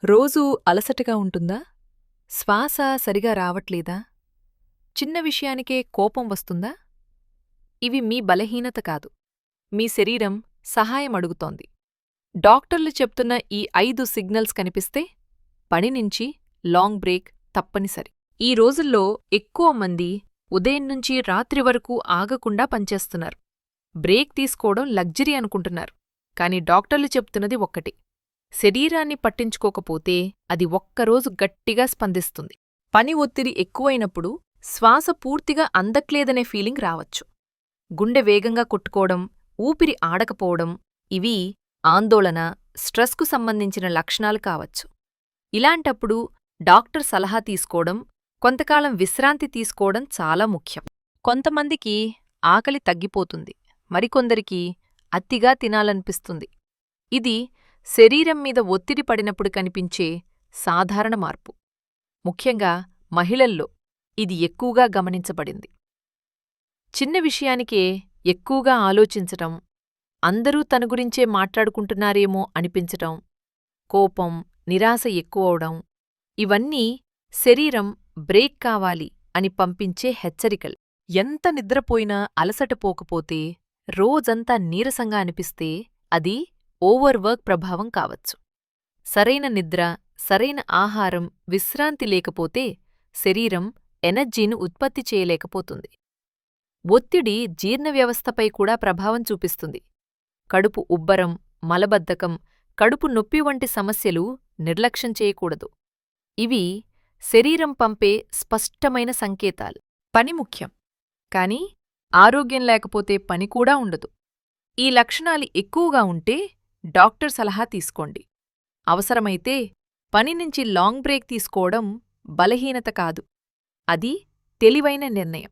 రోజూ అలసటగా ఉంటుందా? శ్వాస సరిగా రావట్లేదా? చిన్న విషయానికే కోపం వస్తుందా? ఇవి మీ బలహీనత కాదు, మీ శరీరం సహాయమడుగుతోంది. డాక్టర్లు చెప్తున్న ఈ 5 సిగ్నల్స్ కనిపిస్తే పనినించి లాంగ్ బ్రేక్ తప్పనిసరి. ఈ రోజుల్లో ఎక్కువ మంది ఉదయం నుంచి రాత్రి వరకు ఆగకుండా పనిచేస్తున్నారు. బ్రేక్ తీసుకోవడం లగ్జరీ అనుకుంటున్నారు. కాని డాక్టర్లు చెప్తున్నది ఒక్కటి: శరీరాన్ని పట్టించుకోకపోతే అది ఒక్కరోజు గట్టిగా స్పందిస్తుంది. పని ఒత్తిడి ఎక్కువైనప్పుడు శ్వాస పూర్తిగా అందట్లేదనే ఫీలింగ్ రావచ్చు. గుండె వేగంగా కొట్టుకోవడం, ఊపిరి ఆడకపోవడం — ఇవి ఆందోళన, స్ట్రెస్కు సంబంధించిన లక్షణాలు కావచ్చు. ఇలాంటప్పుడు డాక్టర్ సలహా తీసుకోవడం, కొంతకాలం విశ్రాంతి తీసుకోవడం చాలా ముఖ్యం. కొంతమందికి ఆకలి తగ్గిపోతుంది, మరికొందరికి అతిగా తినాలనిపిస్తుంది. ఇది శరీరం మీద ఒత్తిడి పడినప్పుడు కనిపించే సాధారణ మార్పు. ముఖ్యంగా మహిళల్లో ఇది ఎక్కువగా గమనించబడింది. చిన్న విషయానికే ఎక్కువగా ఆలోచించటం, అందరూ తన గురించే మాట్లాడుకుంటున్నారేమో అనిపించటం, కోపం, నిరాశ ఎక్కువవడం — ఇవన్నీ శరీరం బ్రేక్ కావాలి అని పంపించే హెచ్చరికలు. ఎంత నిద్రపోయినా అలసట పోకపోతే, రోజంతా నీరసంగా అనిపిస్తే అది ఓవర్వర్క్ ప్రభావం కావచ్చు. సరైన నిద్ర, సరైన ఆహారం, విశ్రాంతి లేకపోతే శరీరం ఎనర్జీని ఉత్పత్తి చేయలేకపోతుంది. ఒత్తిడి జీర్ణవ్యవస్థపై కూడా ప్రభావం చూపిస్తుంది. కడుపు ఉబ్బరం, మలబద్ధకం, కడుపు నొప్పి వంటి సమస్యలు నిర్లక్ష్యం చేయకూడదు. ఇవి శరీరం పంపే స్పష్టమైన సంకేతాలు. పని ముఖ్యం, కాని ఆరోగ్యం లేకపోతే పని కూడా ఉండదు. ఈ లక్షణాలు ఎక్కువగా ఉంటే డాక్టర్ సలహా తీసుకోండి. అవసరమైతే పని నుంచి లాంగ్ బ్రేక్ తీసుకోవడం బలహీనత కాదు, అది తెలివైన నిర్ణయం.